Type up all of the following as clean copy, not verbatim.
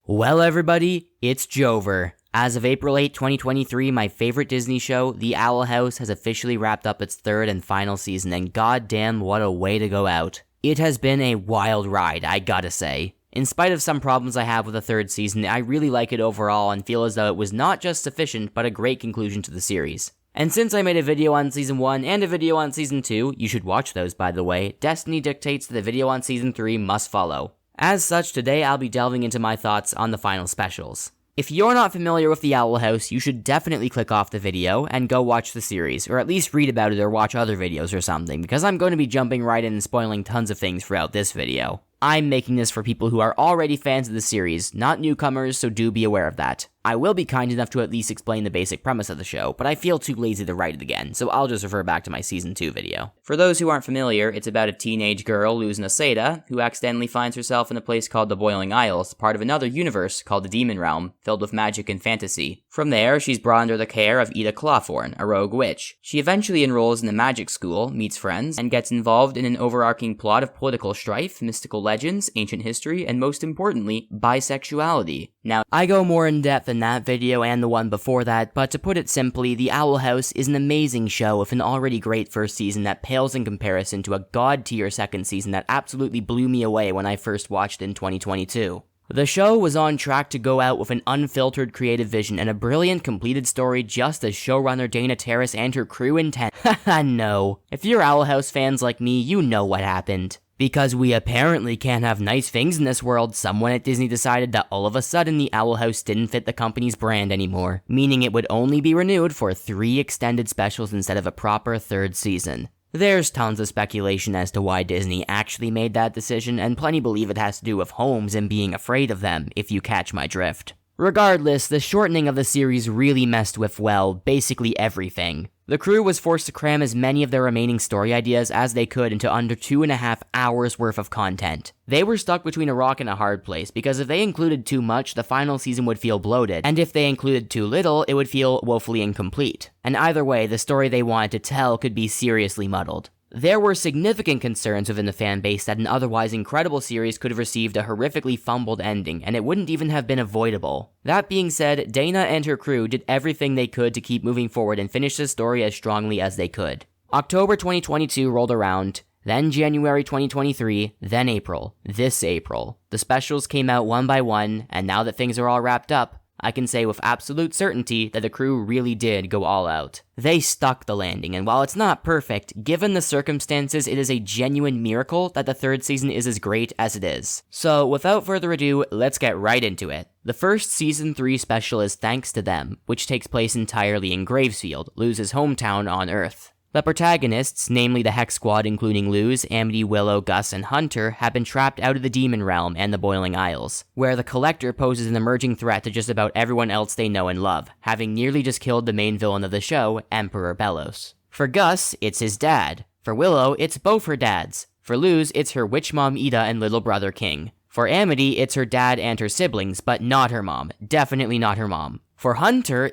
Well everybody, it's Jover. As of April 8, 2023, my favorite Disney show, The Owl House, has officially wrapped up its third and final season, and goddamn what a way to go out. It has been a wild ride, I gotta say. In spite of some problems I have with the third season, I really like it overall and feel as though it was not just sufficient, but a great conclusion to the series. And since I made a video on Season 1 and a video on Season 2, you should watch those by the way, Destiny dictates that the video on Season 3 must follow. As such, today I'll be delving into my thoughts on the final specials. If you're not familiar with The Owl House, you should definitely click off the video and go watch the series, or at least read about it or watch other videos or something, because I'm going to be jumping right in and spoiling tons of things throughout this video. I'm making this for people who are already fans of the series, not newcomers, so do be aware of that. I will be kind enough to at least explain the basic premise of the show, but I feel too lazy to write it again, so I'll just refer back to my Season 2 video. For those who aren't familiar, it's about a teenage girl, Luz Naseda, who accidentally finds herself in a place called the Boiling Isles, part of another universe called the Demon Realm, filled with magic and fantasy. From there, she's brought under the care of Ida Clawthorne, a rogue witch. She eventually enrolls in a magic school, meets friends, and gets involved in an overarching plot of political strife, mystical legends, ancient history, and most importantly, bisexuality. Now, I go more in depth in that video and the one before that, but to put it simply, The Owl House is an amazing show with an already great first season that pales in comparison to a god-tier second season that absolutely blew me away when I first watched it in 2022. The show was on track to go out with an unfiltered creative vision and a brilliant completed story just as showrunner Dana Terrace and her crew intended. Haha, no. If you're Owl House fans like me, you know what happened. Because we apparently can't have nice things in this world, someone at Disney decided that all of a sudden the Owl House didn't fit the company's brand anymore, meaning it would only be renewed for 3 extended specials instead of a proper third season. There's tons of speculation as to why Disney actually made that decision, and plenty believe it has to do with homes and being afraid of them, if you catch my drift. Regardless, the shortening of the series really messed with, well, basically everything. The crew was forced to cram as many of their remaining story ideas as they could into under 2.5 hours worth of content. They were stuck between a rock and a hard place, because if they included too much, the final season would feel bloated, and if they included too little, it would feel woefully incomplete. And either way, the story they wanted to tell could be seriously muddled. There were significant concerns within the fanbase that an otherwise incredible series could have received a horrifically fumbled ending, and it wouldn't even have been avoidable. That being said, Dana and her crew did everything they could to keep moving forward and finish the story as strongly as they could. October 2022 rolled around, then January 2023, then April. This April. The specials came out one by one, and now that things are all wrapped up, I can say with absolute certainty that the crew really did go all out. They stuck the landing, and while it's not perfect, given the circumstances, it is a genuine miracle that the third season is as great as it is. So, without further ado, let's get right into it. The first Season 3 special is Thanks to Them, which takes place entirely in Gravesfield, Luz's hometown on Earth. The protagonists, namely the Hex Squad including Luz, Amity, Willow, Gus, and Hunter, have been trapped out of the Demon Realm and the Boiling Isles, where the Collector poses an emerging threat to just about everyone else they know and love, having nearly just killed the main villain of the show, Emperor Bellos. For Gus, it's his dad. For Willow, it's both her dads. For Luz, it's her witch mom Ida and little brother King. For Amity, it's her dad and her siblings, but not her mom. Definitely not her mom. For Hunter,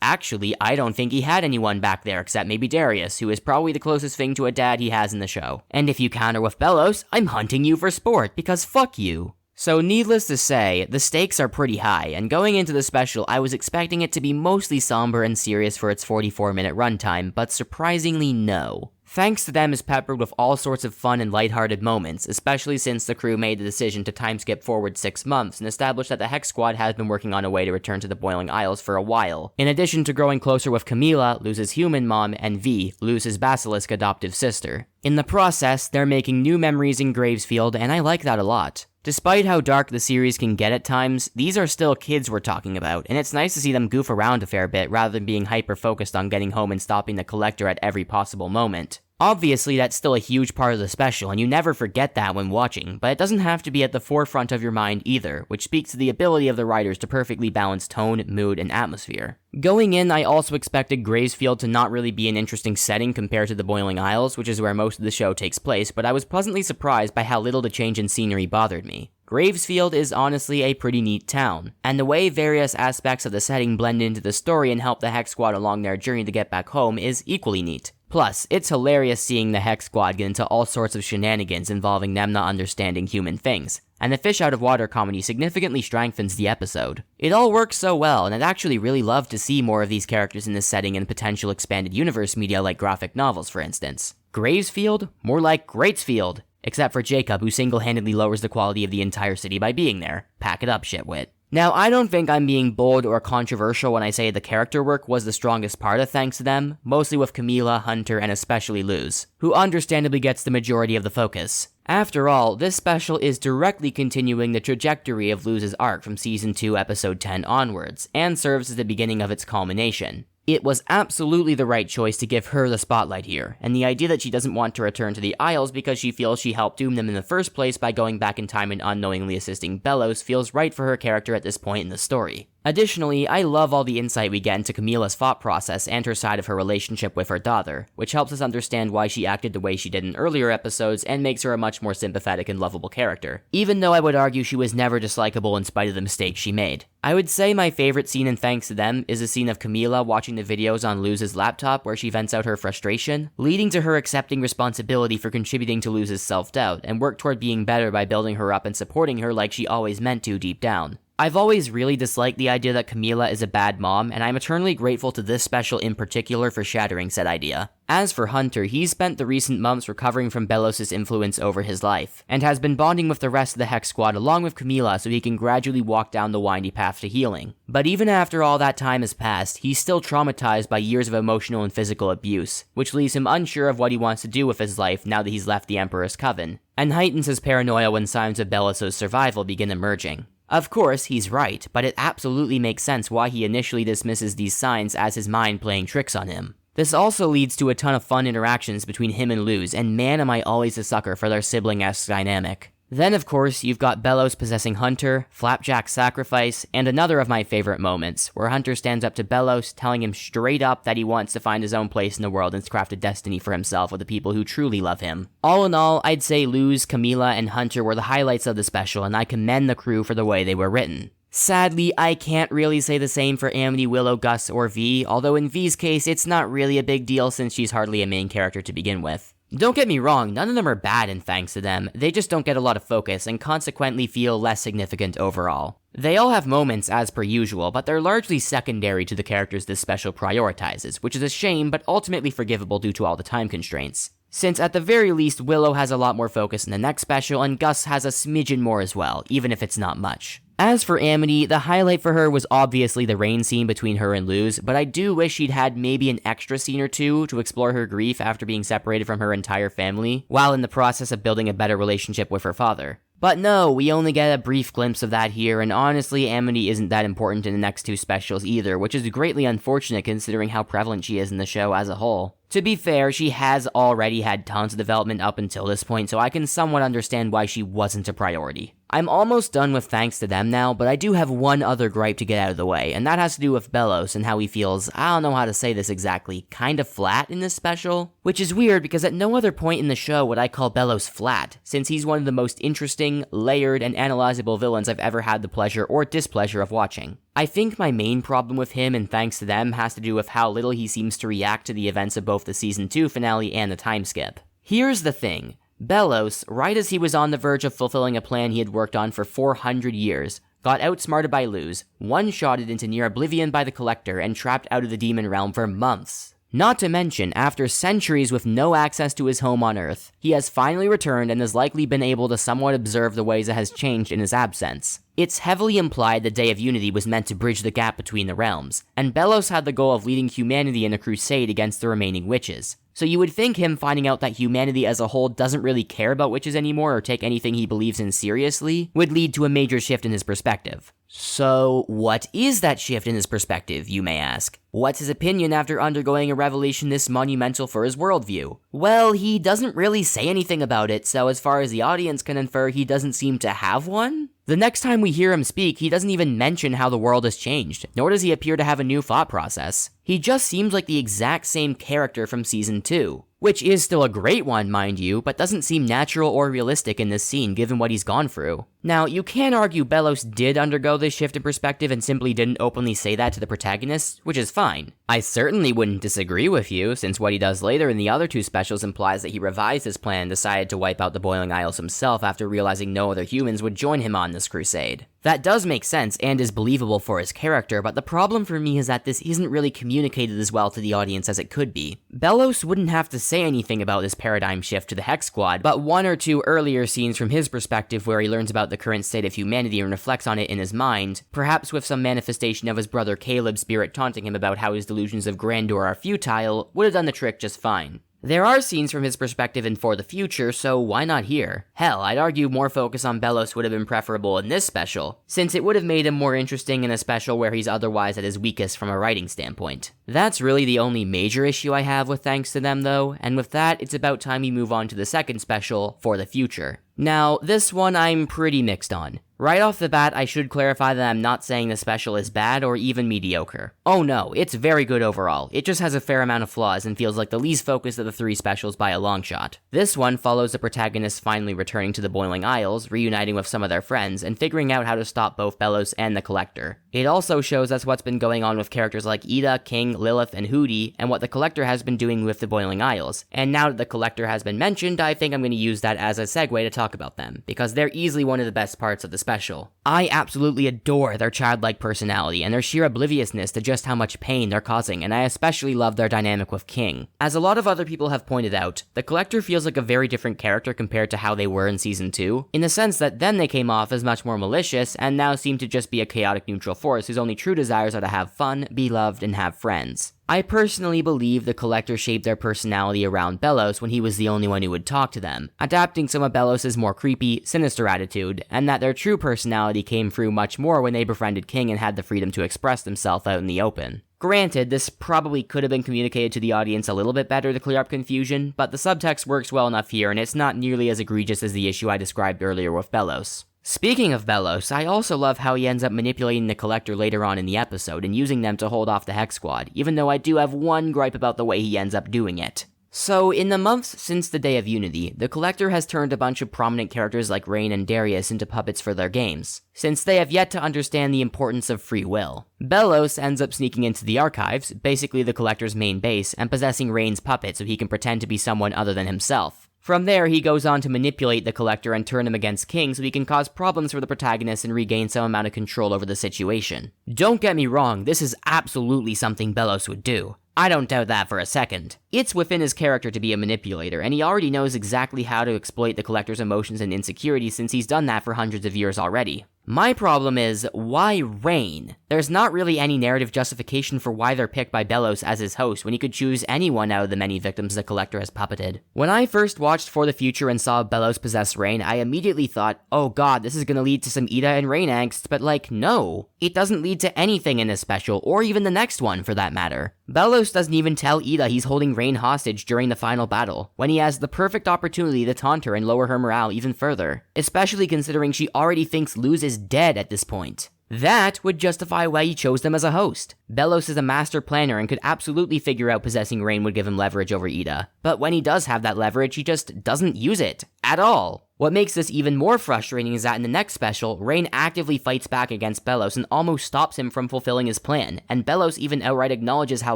actually, I don't think he had anyone back there except maybe Darius, who is probably the closest thing to a dad he has in the show. And if you counter with Bellos, I'm hunting you for sport, because fuck you. So needless to say, the stakes are pretty high, and going into the special, I was expecting it to be mostly somber and serious for its 44-minute runtime, but surprisingly no. Thanks to Them is peppered with all sorts of fun and lighthearted moments, especially since the crew made the decision to timeskip forward 6 months and establish that the Hex Squad has been working on a way to return to the Boiling Isles for a while, in addition to growing closer with Camila, Luz's human mom, and V, Luz's basilisk adoptive sister. In the process, they're making new memories in Gravesfield, and I like that a lot. Despite how dark the series can get at times, these are still kids we're talking about, and it's nice to see them goof around a fair bit rather than being hyper-focused on getting home and stopping the Collector at every possible moment. Obviously, that's still a huge part of the special, and you never forget that when watching, but it doesn't have to be at the forefront of your mind either, which speaks to the ability of the writers to perfectly balance tone, mood, and atmosphere. Going in, I also expected Gravesfield to not really be an interesting setting compared to the Boiling Isles, which is where most of the show takes place, but I was pleasantly surprised by how little the change in scenery bothered me. Gravesfield is honestly a pretty neat town, and the way various aspects of the setting blend into the story and help the Hex Squad along their journey to get back home is equally neat. Plus, it's hilarious seeing the Hex Squad get into all sorts of shenanigans involving them not understanding human things, and the fish out of water comedy significantly strengthens the episode. It all works so well, and I'd actually really love to see more of these characters in this setting in potential expanded universe media like graphic novels, for instance. Gravesfield? More like Greatsfield. Except for Jacob, who single-handedly lowers the quality of the entire city by being there. Pack it up, shitwit. Now, I don't think I'm being bold or controversial when I say the character work was the strongest part of Thanks to Them, mostly with Camila, Hunter, and especially Luz, who understandably gets the majority of the focus. After all, this special is directly continuing the trajectory of Luz's arc from Season 2, Episode 10 onwards, and serves as the beginning of its culmination. It was absolutely the right choice to give her the spotlight here, and the idea that she doesn't want to return to the Isles because she feels she helped doom them in the first place by going back in time and unknowingly assisting Bellows feels right for her character at this point in the story. Additionally, I love all the insight we get into Camila's thought process and her side of her relationship with her daughter, which helps us understand why she acted the way she did in earlier episodes and makes her a much more sympathetic and lovable character, even though I would argue she was never dislikable in spite of the mistakes she made. I would say my favorite scene in Thanks to Them is a scene of Camila watching the videos on Luz's laptop where she vents out her frustration, leading to her accepting responsibility for contributing to Luz's self-doubt and work toward being better by building her up and supporting her like she always meant to deep down. I've always really disliked the idea that Camila is a bad mom, and I'm eternally grateful to this special in particular for shattering said idea. As for Hunter, he's spent the recent months recovering from Bellows' influence over his life, and has been bonding with the rest of the Hex Squad along with Camila so he can gradually walk down the windy path to healing. But even after all that time has passed, he's still traumatized by years of emotional and physical abuse, which leaves him unsure of what he wants to do with his life now that he's left the Emperor's Coven, and heightens his paranoia when signs of Bellows' survival begin emerging. Of course, he's right, but it absolutely makes sense why he initially dismisses these signs as his mind playing tricks on him. This also leads to a ton of fun interactions between him and Luz, and man am I always a sucker for their sibling-esque dynamic. Then of course, you've got Bellows possessing Hunter, Flapjack's sacrifice, and another of my favorite moments, where Hunter stands up to Bellows, telling him straight up that he wants to find his own place in the world and craft a destiny for himself with the people who truly love him. All in all, I'd say Luz, Camila, and Hunter were the highlights of the special, and I commend the crew for the way they were written. Sadly, I can't really say the same for Amity, Willow, Gus, or V, although in V's case, it's not really a big deal since she's hardly a main character to begin with. Don't get me wrong, none of them are bad and thanks to them, they just don't get a lot of focus and consequently feel less significant overall. They all have moments as per usual, but they're largely secondary to the characters this special prioritizes, which is a shame but ultimately forgivable due to all the time constraints. Since at the very least, Willow has a lot more focus in the next special and Gus has a smidgen more as well, even if it's not much. As for Amity, the highlight for her was obviously the rain scene between her and Luz, but I do wish she'd had maybe an extra scene or two to explore her grief after being separated from her entire family, while in the process of building a better relationship with her father. But no, we only get a brief glimpse of that here, and honestly, Amity isn't that important in the next two specials either, which is greatly unfortunate considering how prevalent she is in the show as a whole. To be fair, she has already had tons of development up until this point, so I can somewhat understand why she wasn't a priority. I'm almost done with Thanks to Them now, but I do have one other gripe to get out of the way, and that has to do with Bellows and how he feels, I don't know how to say this exactly, kind of flat in this special? Which is weird because at no other point in the show would I call Bellows flat, since he's one of the most interesting, layered, and analyzable villains I've ever had the pleasure or displeasure of watching. I think my main problem with him and Thanks to Them has to do with how little he seems to react to the events of both the Season 2 finale and the time skip. Here's the thing. Bellows, right as he was on the verge of fulfilling a plan he had worked on for 400 years, got outsmarted by Luz, one-shotted into near oblivion by the Collector, and trapped out of the demon realm for months. Not to mention, after centuries with no access to his home on Earth, he has finally returned and has likely been able to somewhat observe the ways it has changed in his absence. It's heavily implied the Day of Unity was meant to bridge the gap between the realms, and Bellows had the goal of leading humanity in a crusade against the remaining witches. So you would think him finding out that humanity as a whole doesn't really care about witches anymore or take anything he believes in seriously would lead to a major shift in his perspective. So, what is that shift in his perspective, you may ask? What's his opinion after undergoing a revelation this monumental for his worldview? Well, he doesn't really say anything about it, so as far as the audience can infer, he doesn't seem to have one? The next time we hear him speak, he doesn't even mention how the world has changed, nor does he appear to have a new thought process. He just seems like the exact same character from Season 2. Which is still a great one, mind you, but doesn't seem natural or realistic in this scene given what he's gone through. Now, you can argue Bellows did undergo this shift in perspective and simply didn't openly say that to the protagonist, which is fine. I certainly wouldn't disagree with you, since what he does later in the other two specials implies that he revised his plan and decided to wipe out the Boiling Isles himself after realizing no other humans would join him on this crusade. That does make sense and is believable for his character, but the problem for me is that this isn't really communicated as well to the audience as it could be. Belos wouldn't have to say anything about this paradigm shift to the Hex Squad, but one or two earlier scenes from his perspective where he learns about the current state of humanity and reflects on it in his mind, perhaps with some manifestation of his brother Caleb's spirit taunting him about how his delusions of grandeur are futile, would have done the trick just fine. There are scenes from his perspective in For the Future, so why not here? Hell, I'd argue more focus on Belos would have been preferable in this special, since it would have made him more interesting in a special where he's otherwise at his weakest from a writing standpoint. That's really the only major issue I have with Thanks to Them though, and with that, it's about time we move on to the second special, For the Future. Now, this one I'm pretty mixed on. Right off the bat, I should clarify that I'm not saying the special is bad or even mediocre. Oh no, it's very good overall. It just has a fair amount of flaws and feels like the least focused of the three specials by a long shot. This one follows the protagonist finally returning to the Boiling Isles, reuniting with some of their friends, and figuring out how to stop both Belos and the Collector. It also shows us what's been going on with characters like Ida, King, Lilith, and Hootie, and what the Collector has been doing with the Boiling Isles. And now that the Collector has been mentioned, I think I'm going to use that as a segue to talk about them, because they're easily one of the best parts of the special. I absolutely adore their childlike personality and their sheer obliviousness to just how much pain they're causing, and I especially love their dynamic with King. As a lot of other people have pointed out, the Collector feels like a very different character compared to how they were in Season 2, in the sense that then they came off as much more malicious, and now seem to just be a chaotic neutral force whose only true desires are to have fun, be loved, and have friends. I personally believe the Collector shaped their personality around Belos when he was the only one who would talk to them, adapting some of Belos' more creepy, sinister attitude, and that their true personality came through much more when they befriended King and had the freedom to express themselves out in the open. Granted, this probably could have been communicated to the audience a little bit better to clear up confusion, but the subtext works well enough here and it's not nearly as egregious as the issue I described earlier with Belos. Speaking of Belos, I also love how he ends up manipulating the Collector later on in the episode and using them to hold off the Hex Squad, even though I do have one gripe about the way he ends up doing it. So, in the months since the Day of Unity, the Collector has turned a bunch of prominent characters like Rain and Darius into puppets for their games, since they have yet to understand the importance of free will. Belos ends up sneaking into the archives, basically the Collector's main base, and possessing Rain's puppet so he can pretend to be someone other than himself. From there, he goes on to manipulate the Collector and turn him against King so he can cause problems for the protagonist and regain some amount of control over the situation. Don't get me wrong, this is absolutely something Belos would do. I don't doubt that for a second. It's within his character to be a manipulator, and he already knows exactly how to exploit the Collector's emotions and insecurities since he's done that for hundreds of years already. My problem is, why Rain? There's not really any narrative justification for why they're picked by Belos as his host when he could choose anyone out of the many victims the Collector has puppeted. When I first watched For the Future and saw Belos possess Rain, I immediately thought, oh god, this is gonna lead to some Ida and Rain angst, but no. It doesn't lead to anything in this special, or even the next one for that matter. Belos doesn't even tell Ida he's holding Rain hostage during the final battle, when he has the perfect opportunity to taunt her and lower her morale even further, especially considering she already thinks Luz is dead at this point. That would justify why he chose them as a host. Belos is a master planner and could absolutely figure out possessing Rain would give him leverage over Ida, but when he does have that leverage, he just doesn't use it. At all. What makes this even more frustrating is that in the next special, Rain actively fights back against Belos and almost stops him from fulfilling his plan, and Belos even outright acknowledges how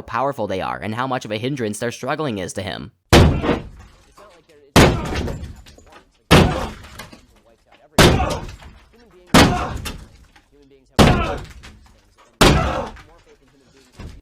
powerful they are and how much of a hindrance their struggling is to him.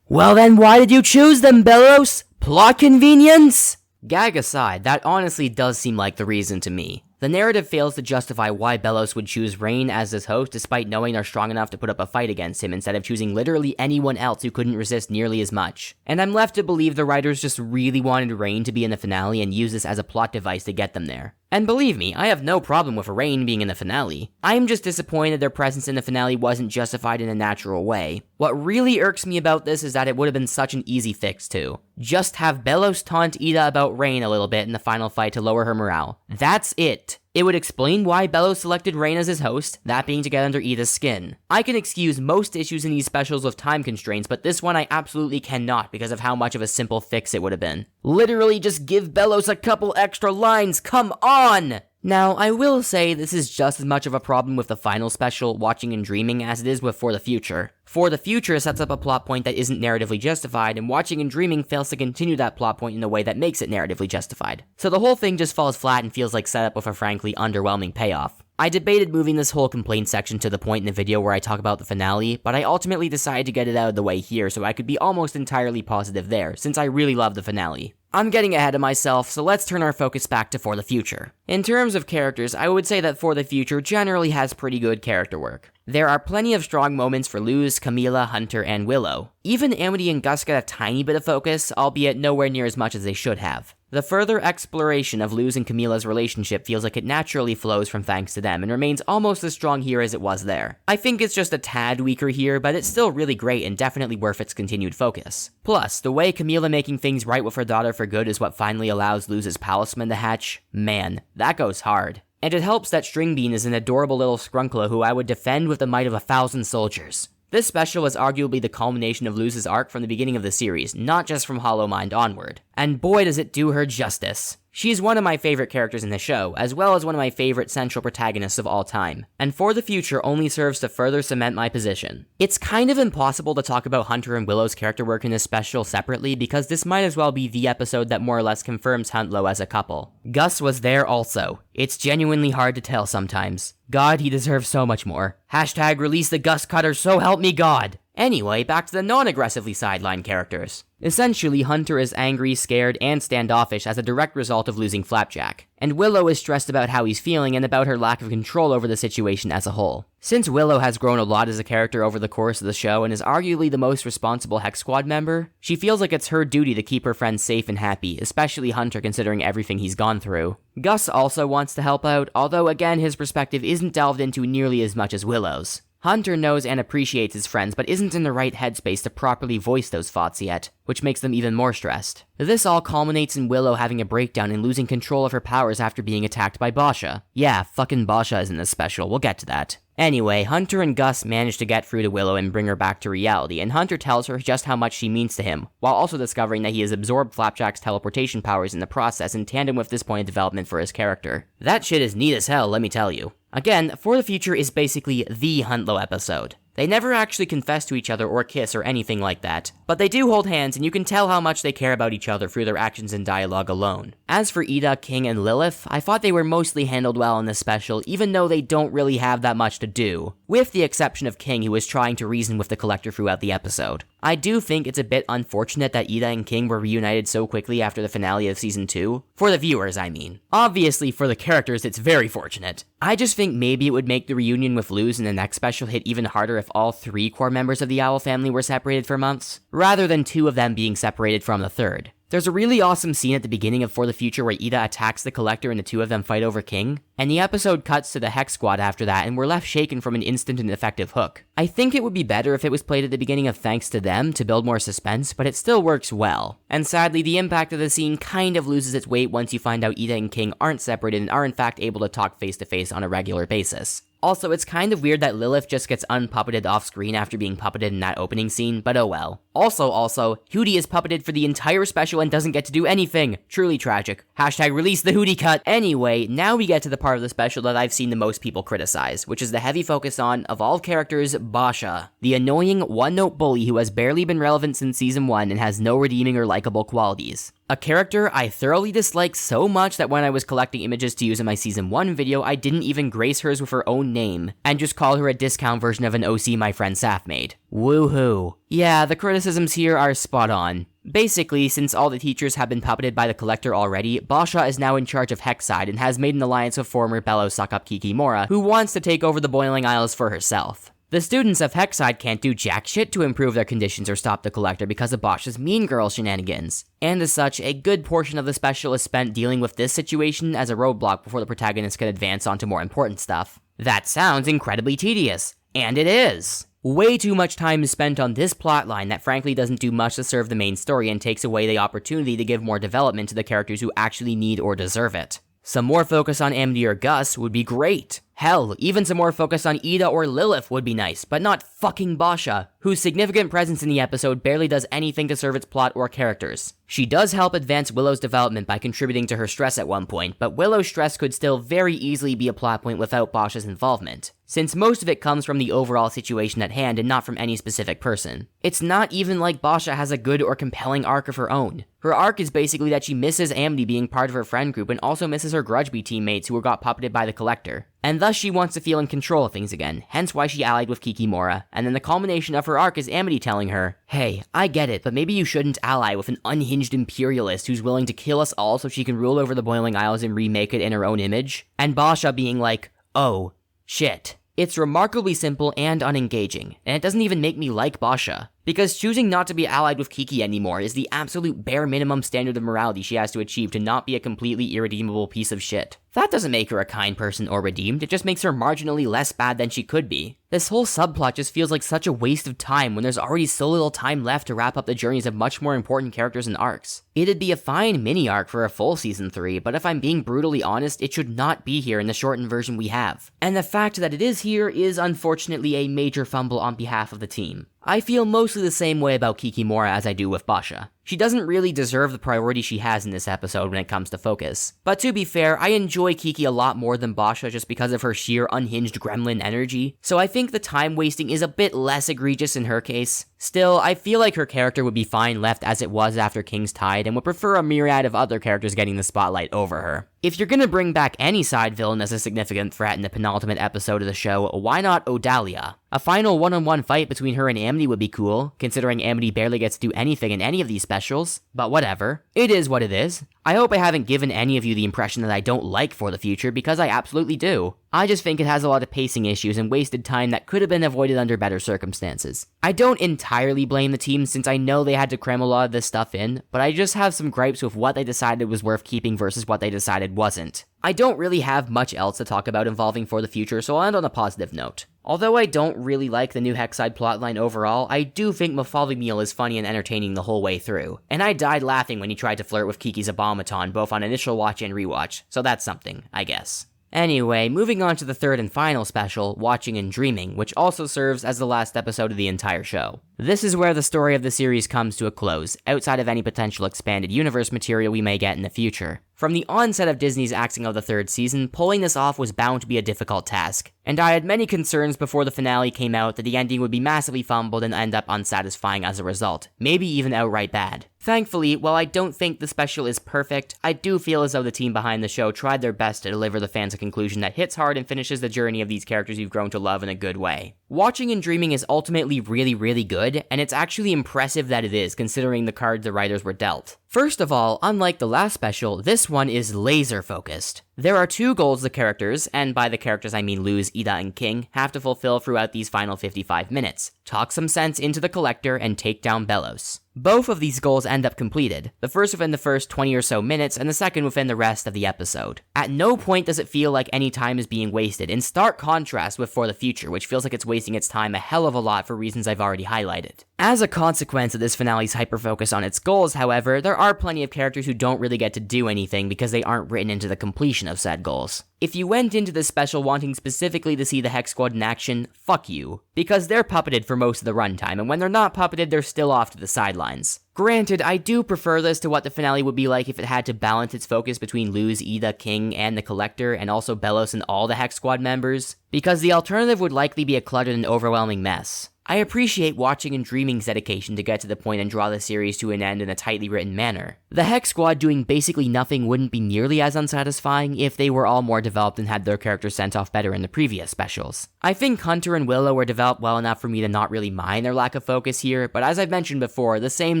Well then, why did you choose them, Belos? Plot convenience? Gag aside, that honestly does seem like the reason to me. The narrative fails to justify why Belos would choose Rain as his host despite knowing they're strong enough to put up a fight against him instead of choosing literally anyone else who couldn't resist nearly as much. And I'm left to believe the writers just really wanted Rain to be in the finale and use this as a plot device to get them there. And believe me, I have no problem with Rain being in the finale. I'm just disappointed their presence in the finale wasn't justified in a natural way. What really irks me about this is that it would have been such an easy fix too. Just have Belos taunt Ida about Rain a little bit in the final fight to lower her morale. That's it. It would explain why Belos selected Rain as his host, that being to get under Ida's skin. I can excuse most issues in these specials with time constraints, but this one I absolutely cannot because of how much of a simple fix it would have been. Literally just give Belos a couple extra lines, come on! Now, I will say this is just as much of a problem with the final special, Watching and Dreaming, as it is with For the Future. For the Future sets up a plot point that isn't narratively justified, and Watching and Dreaming fails to continue that plot point in a way that makes it narratively justified. So the whole thing just falls flat and feels like setup with a frankly underwhelming payoff. I debated moving this whole complaint section to the point in the video where I talk about the finale, but I ultimately decided to get it out of the way here so I could be almost entirely positive there, since I really love the finale. I'm getting ahead of myself, so let's turn our focus back to For the Future. In terms of characters, I would say that For the Future generally has pretty good character work. There are plenty of strong moments for Luz, Camila, Hunter, and Willow. Even Amity and Gus get a tiny bit of focus, albeit nowhere near as much as they should have. The further exploration of Luz and Camila's relationship feels like it naturally flows from thanks to them, and remains almost as strong here as it was there. I think it's just a tad weaker here, but it's still really great and definitely worth its continued focus. Plus, the way Camila making things right with her daughter for good is what finally allows Luz's palisman to hatch, man, that goes hard. And it helps that Stringbean is an adorable little scrunkla who I would defend with the might of 1,000 soldiers. This special is arguably the culmination of Luz's arc from the beginning of the series, not just from Hollow Mind onward. And boy does it do her justice. She's one of my favorite characters in the show, as well as one of my favorite central protagonists of all time, and For the Future only serves to further cement my position. It's kind of impossible to talk about Hunter and Willow's character work in this special separately, because this might as well be the episode that more or less confirms Huntlow as a couple. Gus was there also. It's genuinely hard to tell sometimes. God, he deserves so much more. Hashtag release the Gus Cutter, so help me God! Anyway, back to the non-aggressively sidelined characters. Essentially, Hunter is angry, scared, and standoffish as a direct result of losing Flapjack, and Willow is stressed about how he's feeling and about her lack of control over the situation as a whole. Since Willow has grown a lot as a character over the course of the show and is arguably the most responsible Hex Squad member, she feels like it's her duty to keep her friends safe and happy, especially Hunter considering everything he's gone through. Gus also wants to help out, although again his perspective isn't delved into nearly as much as Willow's. Hunter knows and appreciates his friends, but isn't in the right headspace to properly voice those thoughts yet, which makes them even more stressed. This all culminates in Willow having a breakdown and losing control of her powers after being attacked by Basha. Yeah, fucking Basha is in this special, we'll get to that. Anyway, Hunter and Gus manage to get through to Willow and bring her back to reality, and Hunter tells her just how much she means to him, while also discovering that he has absorbed Flapjack's teleportation powers in the process in tandem with this point of development for his character. That shit is neat as hell, let me tell you. Again, For the Future is basically the Huntlow episode. They never actually confess to each other or kiss or anything like that, but they do hold hands and you can tell how much they care about each other through their actions and dialogue alone. As for Ida, King, and Lilith, I thought they were mostly handled well in this special, even though they don't really have that much to do, with the exception of King, who is trying to reason with the Collector throughout the episode. I do think it's a bit unfortunate that Ida and King were reunited so quickly after the finale of Season 2. For the viewers, I mean. Obviously, for the characters, it's very fortunate. I just think maybe it would make the reunion with Luz in the next special hit even harder if all 3 core members of the Owl family were separated for months, rather than 2 of them being separated from the 3rd. There's a really awesome scene at the beginning of For the Future where Ida attacks the Collector and the 2 of them fight over King, and the episode cuts to the Hex Squad after that and we're left shaken from an instant and effective hook. I think it would be better if it was played at the beginning of Thanks to Them to build more suspense, but it still works well. And sadly, the impact of the scene kind of loses its weight once you find out Ida and King aren't separated and are in fact able to talk face to face on a regular basis. Also, it's kind of weird that Lilith just gets unpuppeted off screen after being puppeted in that opening scene, but oh well. Also, Hootie is puppeted for the entire special and doesn't get to do anything. Truly tragic. Hashtag release the Hootie cut. Anyway, now we get to the part of the special that I've seen the most people criticize, which is the heavy focus on, of all characters, Basha. The annoying one-note bully who has barely been relevant since Season 1 and has no redeeming or likable qualities. A character I thoroughly dislike so much that when I was collecting images to use in my Season 1 video, I didn't even grace hers with her own name, and just call her a discount version of an OC my friend Saf made. Woohoo. Yeah, the criticisms here are spot on. Basically, since all the teachers have been puppeted by the Collector already, Basha is now in charge of Hexside and has made an alliance with former Bellow suck-up Kikimora, who wants to take over the Boiling Isles for herself. The students of Hexside can't do jack shit to improve their conditions or stop the Collector because of Basha's mean girl shenanigans. And as such, a good portion of the special is spent dealing with this situation as a roadblock before the protagonist can advance onto more important stuff. That sounds incredibly tedious. And it is. Way too much time is spent on this plotline that frankly doesn't do much to serve the main story and takes away the opportunity to give more development to the characters who actually need or deserve it. Some more focus on Amity or Gus would be great. Hell, even some more focus on Ida or Lilith would be nice, but not fucking Basha, whose significant presence in the episode barely does anything to serve its plot or characters. She does help advance Willow's development by contributing to her stress at one point, but Willow's stress could still very easily be a plot point without Basha's involvement, since most of it comes from the overall situation at hand and not from any specific person. It's not even like Basha has a good or compelling arc of her own. Her arc is basically that she misses Amity being part of her friend group and also misses her Grudgeby teammates who got puppeted by the Collector. And thus she wants to feel in control of things again, hence why she allied with Kikimora, and then the culmination of her arc is Amity telling her, hey, I get it, but maybe you shouldn't ally with an unhinged imperialist who's willing to kill us all so she can rule over the Boiling Isles and remake it in her own image. And Basha being like, oh, shit. It's remarkably simple and unengaging, and it doesn't even make me like Basha, because choosing not to be allied with Kiki anymore is the absolute bare minimum standard of morality she has to achieve to not be a completely irredeemable piece of shit. That doesn't make her a kind person or redeemed, it just makes her marginally less bad than she could be. This whole subplot just feels like such a waste of time when there's already so little time left to wrap up the journeys of much more important characters and arcs. It'd be a fine mini-arc for a full Season 3, but if I'm being brutally honest, it should not be here in the shortened version we have. And the fact that it is here is unfortunately a major fumble on behalf of the team. I feel mostly the same way about Kikimora as I do with Basha. She doesn't really deserve the priority she has in this episode when it comes to focus. But to be fair, I enjoy Kiki a lot more than Basha just because of her sheer unhinged gremlin energy, so I think the time wasting is a bit less egregious in her case. Still, I feel like her character would be fine left as it was after King's Tide and would prefer a myriad of other characters getting the spotlight over her. If you're gonna bring back any side villain as a significant threat in the penultimate episode of the show, why not Odalia? A final one-on-one fight between her and Amity would be cool, considering Amity barely gets to do anything in any of these specials, but whatever. It is what it is. I hope I haven't given any of you the impression that I don't like For the Future, because I absolutely do. I just think it has a lot of pacing issues and wasted time that could have been avoided under better circumstances. I don't entirely blame the team since I know they had to cram a lot of this stuff in, but I just have some gripes with what they decided was worth keeping versus what they decided wasn't. I don't really have much else to talk about involving For the Future, so I'll end on a positive note. Although I don't really like the new Hexside plotline overall, I do think Mafalvimil is funny and entertaining the whole way through. And I died laughing when he tried to flirt with Kiki's Abomaton both on initial watch and rewatch, so that's something, I guess. Anyway, moving on to the third and final special, Watching and Dreaming, which also serves as the last episode of the entire show. This is where the story of the series comes to a close, outside of any potential expanded universe material we may get in the future. From the onset of Disney's axing of the third season, pulling this off was bound to be a difficult task, and I had many concerns before the finale came out that the ending would be massively fumbled and end up unsatisfying as a result, maybe even outright bad. Thankfully, while I don't think the special is perfect, I do feel as though the team behind the show tried their best to deliver the fans a conclusion that hits hard and finishes the journey of these characters you've grown to love in a good way. Watching and Dreaming is ultimately really good, and it's actually impressive that it is, considering the cards the writers were dealt. First of all, unlike the last special, this one is laser focused. There are two goals the characters, and by the characters I mean Luz, Ida, and King, have to fulfill throughout these final 55 minutes. Talk some sense into the Collector and take down Belos. Both of these goals end up completed, the first within the first 20 or so minutes, and the second within the rest of the episode. At no point does it feel like any time is being wasted, in stark contrast with For the Future, which feels like it's wasting its time a hell of a lot for reasons I've already highlighted. As a consequence of this finale's hyper-focus on its goals, however, there are plenty of characters who don't really get to do anything because they aren't written into the completion of said goals. If you went into this special wanting specifically to see the Hex Squad in action, fuck you. Because they're puppeted for most of the runtime, and when they're not puppeted, they're still off to the sidelines. Granted, I do prefer this to what the finale would be like if it had to balance its focus between Luz, Ida, King, and the Collector, and also Belos and all the Hex Squad members, because the alternative would likely be a cluttered and overwhelming mess. I appreciate Watching and Dreaming's dedication to get to the point and draw the series to an end in a tightly written manner. The Hex Squad doing basically nothing wouldn't be nearly as unsatisfying if they were all more developed and had their characters sent off better in the previous specials. I think Hunter and Willow were developed well enough for me to not really mind their lack of focus here, but as I've mentioned before, the same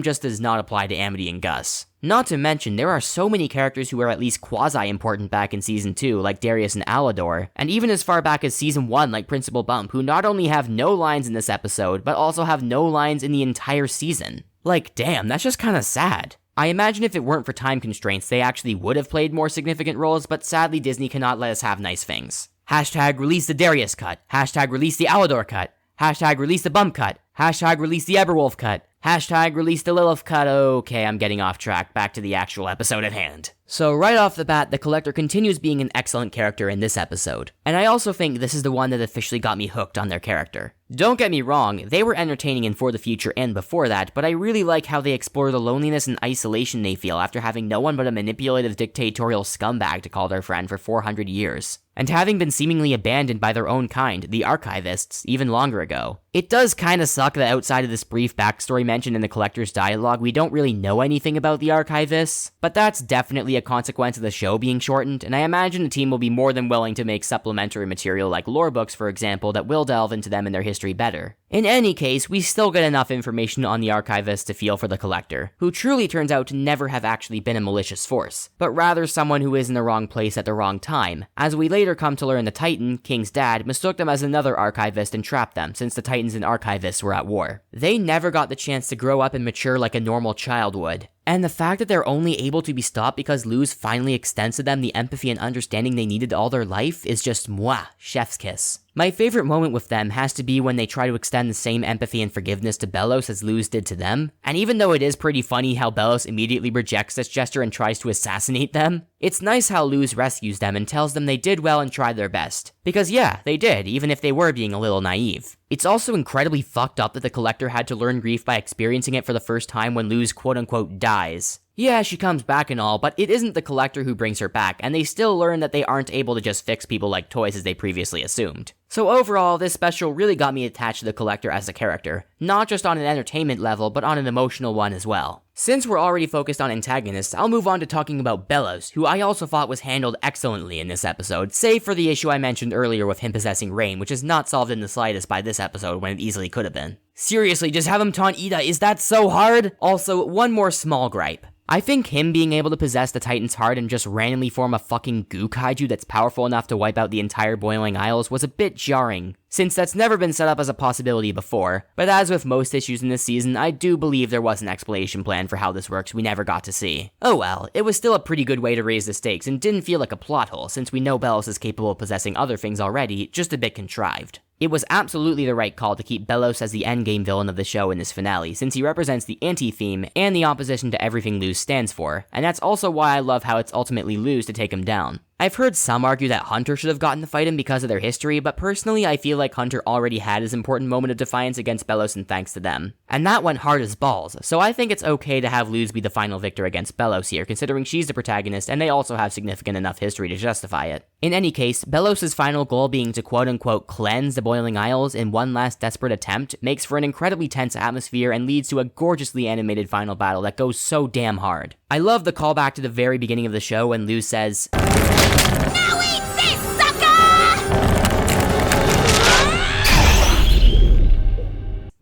just does not apply to Amity and Gus. Not to mention, there are so many characters who are at least quasi-important back in Season 2, like Darius and Alador, and even as far back as Season 1, like Principal Bump, who not only have no lines in this episode, but also have no lines in the entire season. Like, damn, that's just kinda sad. I imagine if it weren't for time constraints, they actually would have played more significant roles, but sadly Disney cannot let us have nice things. Hashtag release the Darius cut. Hashtag release the Alador cut. Hashtag release the Bump cut. Hashtag release the Eberwolf cut. Hashtag release the Lilith cut. Okay, I'm getting off track. Back to the actual episode at hand. So right off the bat, the Collector continues being an excellent character in this episode, and I also think this is the one that officially got me hooked on their character. Don't get me wrong, they were entertaining in For the Future and before that, but I really like how they explore the loneliness and isolation they feel after having no one but a manipulative dictatorial scumbag to call their friend for 400 years. And having been seemingly abandoned by their own kind, the Archivists, even longer ago. It does kinda suck that outside of this brief backstory mentioned in the Collector's dialogue, we don't really know anything about the Archivists, but that's definitely a consequence of the show being shortened, and I imagine the team will be more than willing to make supplementary material like lore books, for example, that will delve into them and their history better. In any case, we still get enough information on the Archivists to feel for the Collector, who truly turns out to never have actually been a malicious force, but rather someone who is in the wrong place at the wrong time, as we later come to learn the Titan, King's dad, mistook them as another Archivist and trapped them, since the Titans and Archivists were at war. They never got the chance to grow up and mature like a normal child would. And the fact that they're only able to be stopped because Luz finally extends to them the empathy and understanding they needed all their life is just mwah, chef's kiss. My favorite moment with them has to be when they try to extend the same empathy and forgiveness to Belos as Luz did to them, and even though it is pretty funny how Belos immediately rejects this gesture and tries to assassinate them, it's nice how Luz rescues them and tells them they did well and tried their best. Because yeah, they did, even if they were being a little naive. It's also incredibly fucked up that the Collector had to learn grief by experiencing it for the first time when Luz quote-unquote dies. Yeah, she comes back and all, but it isn't the Collector who brings her back, and they still learn that they aren't able to just fix people like toys as they previously assumed. So overall, this special really got me attached to the Collector as a character, not just on an entertainment level, but on an emotional one as well. Since we're already focused on antagonists, I'll move on to talking about Belos, who I also thought was handled excellently in this episode, save for the issue I mentioned earlier with him possessing Rain, which is not solved in the slightest by this episode when it easily could have been. Seriously, just have him taunt Ida, is that so hard? Also, one more small gripe. I think him being able to possess the Titan's heart and just randomly form a fucking goo kaiju that's powerful enough to wipe out the entire Boiling Isles was a bit jarring, since that's never been set up as a possibility before, but as with most issues in this season, I do believe there was an explanation plan for how this works we never got to see. Oh well, it was still a pretty good way to raise the stakes and didn't feel like a plot hole since we know Belos is capable of possessing other things already, just a bit contrived. It was absolutely the right call to keep Belos as the endgame villain of the show in this finale, since he represents the anti-theme and the opposition to everything Luz stands for, and that's also why I love how it's ultimately Luz to take him down. I've heard some argue that Hunter should have gotten to fight him because of their history, but personally I feel like Hunter already had his important moment of defiance against Belos and thanks to them. And that went hard as balls, so I think it's okay to have Luz be the final victor against Belos here, considering she's the protagonist and they also have significant enough history to justify it. In any case, Belos' final goal being to quote-unquote cleanse the Boiling Isles in one last desperate attempt makes for an incredibly tense atmosphere and leads to a gorgeously animated final battle that goes so damn hard. I love the callback to the very beginning of the show when Luz says, "Now eat this, sucker!"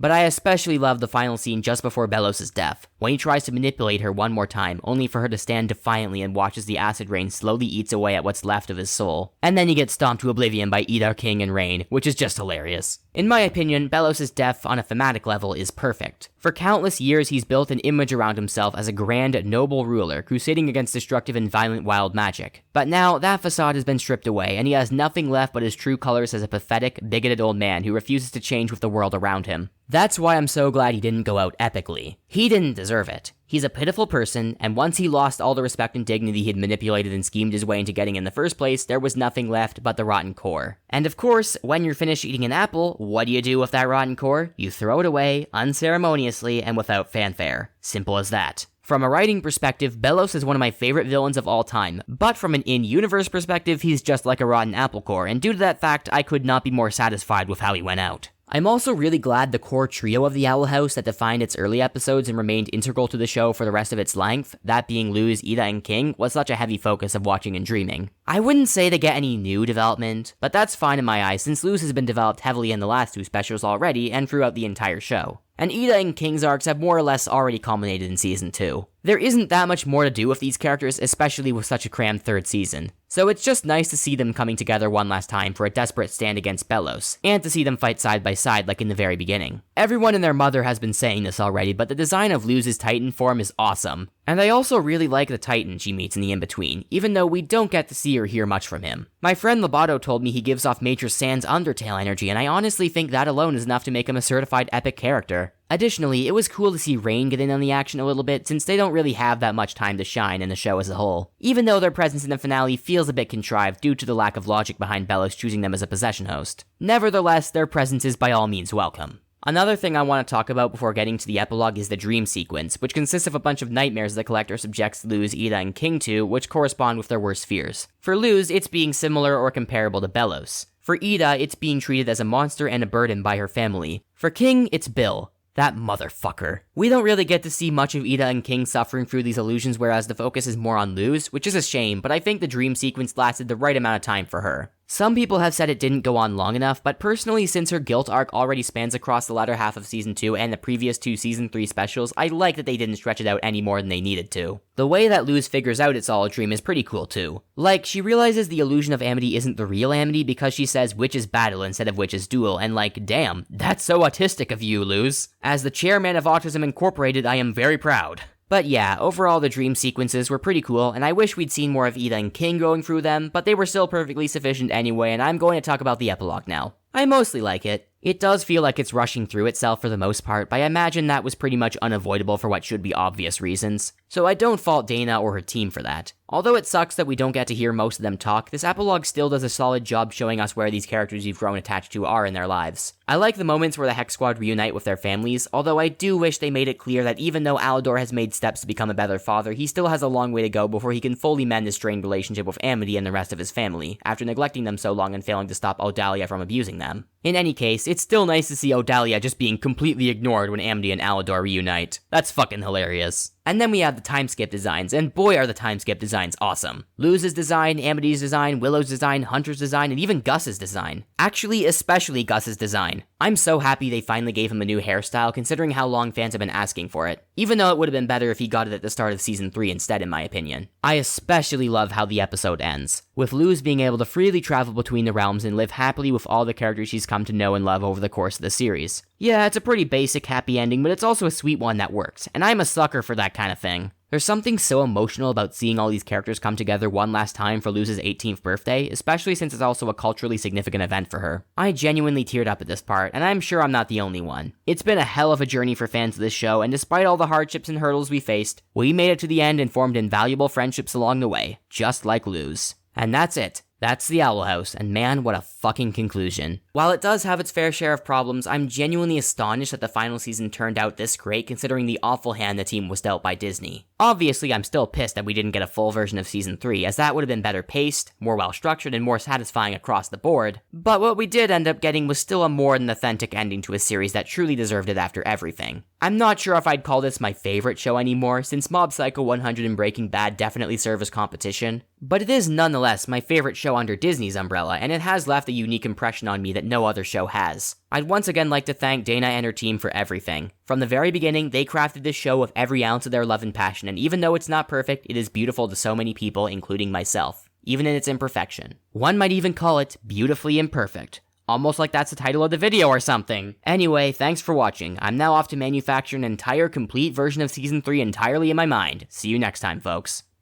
But I especially love the final scene just before Belos' death, when he tries to manipulate her one more time, only for her to stand defiantly and watch as the acid rain slowly eats away at what's left of his soul. And then he gets stomped to oblivion by Ida, King, and Rain, which is just hilarious. In my opinion, Belos' death on a thematic level is perfect. For countless years, he's built an image around himself as a grand, noble ruler, crusading against destructive and violent wild magic. But now, that facade has been stripped away, and he has nothing left but his true colors as a pathetic, bigoted old man who refuses to change with the world around him. That's why I'm so glad he didn't go out epically. He didn't deserve it. He's a pitiful person, and once he lost all the respect and dignity he had manipulated and schemed his way into getting in the first place, there was nothing left but the rotten core. And of course, when you're finished eating an apple, what do you do with that rotten core? You throw it away, unceremoniously, and without fanfare. Simple as that. From a writing perspective, Belos is one of my favorite villains of all time, but from an in-universe perspective, he's just like a rotten apple core, and due to that fact, I could not be more satisfied with how he went out. I'm also really glad the core trio of the Owl House that defined its early episodes and remained integral to the show for the rest of its length, that being Luz, Ida, and King, was such a heavy focus of watching and dreaming. I wouldn't say they get any new development, but that's fine in my eyes since Luz has been developed heavily in the last two specials already and throughout the entire show. And Ida and King's arcs have more or less already culminated in Season 2. There isn't that much more to do with these characters, especially with such a crammed third season. So it's just nice to see them coming together one last time for a desperate stand against Belos, and to see them fight side by side like in the very beginning. Everyone and their mother has been saying this already, but the design of Luz's Titan form is awesome. And I also really like the Titan she meets in the in-between, even though we don't get to see or hear much from him. My friend Lobato told me he gives off Major Sand's Undertale energy, and I honestly think that alone is enough to make him a certified epic character. Additionally, it was cool to see Rain get in on the action a little bit since they don't really have that much time to shine in the show as a whole, even though their presence in the finale feels a bit contrived due to the lack of logic behind Bellows choosing them as a possession host. Nevertheless, their presence is by all means welcome. Another thing I want to talk about before getting to the epilogue is the dream sequence, which consists of a bunch of nightmares the collector subjects Luz, Ida, and King to, which correspond with their worst fears. For Luz, it's being similar or comparable to Bellows. For Ida, it's being treated as a monster and a burden by her family. For King, it's Bill. That motherfucker. We don't really get to see much of Ida and King suffering through these illusions, whereas the focus is more on Luz, which is a shame, but I think the dream sequence lasted the right amount of time for her. Some people have said it didn't go on long enough, but personally, since her guilt arc already spans across the latter half of Season 2 and the previous 2 Season 3 specials, I like that they didn't stretch it out any more than they needed to. The way that Luz figures out it's all a dream is pretty cool too. Like, she realizes the illusion of Amity isn't the real Amity because she says witches battle instead of witches duel, and like, damn, that's so autistic of you, Luz. As the chairman of Autism Incorporated, I am very proud. But yeah, overall the dream sequences were pretty cool, and I wish we'd seen more of Ida and King going through them, but they were still perfectly sufficient anyway, and I'm going to talk about the epilogue now. I mostly like it. It does feel like it's rushing through itself for the most part, but I imagine that was pretty much unavoidable for what should be obvious reasons. So I don't fault Dana or her team for that. Although it sucks that we don't get to hear most of them talk, this epilogue still does a solid job showing us where these characters you've grown attached to are in their lives. I like the moments where the Hex Squad reunite with their families, although I do wish they made it clear that even though Alador has made steps to become a better father, he still has a long way to go before he can fully mend his strained relationship with Amity and the rest of his family, after neglecting them so long and failing to stop Odalia from abusing them. In any case, it's still nice to see Odalia just being completely ignored when Amity and Alador reunite. That's fucking hilarious. And then we have the time skip designs, and boy are the time skip designs awesome. Luz's design, Amity's design, Willow's design, Hunter's design, and even Gus's design. Actually, especially Gus's design. I'm so happy they finally gave him a new hairstyle considering how long fans have been asking for it. Even though it would have been better if he got it at the start of Season 3 instead in my opinion. I especially love how the episode ends, with Luz being able to freely travel between the realms and live happily with all the characters she's come to know and love over the course of the series. Yeah, it's a pretty basic happy ending, but it's also a sweet one that works, and I'm a sucker for that kind of thing. There's something so emotional about seeing all these characters come together one last time for Luz's 18th birthday, especially since it's also a culturally significant event for her. I genuinely teared up at this part, and I'm sure I'm not the only one. It's been a hell of a journey for fans of this show, and despite all the hardships and hurdles we faced, we made it to the end and formed invaluable friendships along the way, just like Luz. And that's it. That's the Owl House, and man, what a fucking conclusion. While it does have its fair share of problems, I'm genuinely astonished that the final season turned out this great considering the awful hand the team was dealt by Disney. Obviously, I'm still pissed that we didn't get a full version of Season 3, as that would have been better paced, more well-structured, and more satisfying across the board, but what we did end up getting was still a more than authentic ending to a series that truly deserved it after everything. I'm not sure if I'd call this my favorite show anymore, since Mob Psycho 100 and Breaking Bad definitely serve as competition, but it is nonetheless my favorite show under Disney's umbrella, and it has left a unique impression on me that no other show has. I'd once again like to thank Dana and her team for everything. From the very beginning, they crafted this show with every ounce of their love and passion, and even though it's not perfect, it is beautiful to so many people, including myself, even in its imperfection. One might even call it beautifully imperfect. Almost like that's the title of the video or something. Anyway, thanks for watching. I'm now off to manufacture an entire complete version of Season 3 entirely in my mind. See you next time, folks.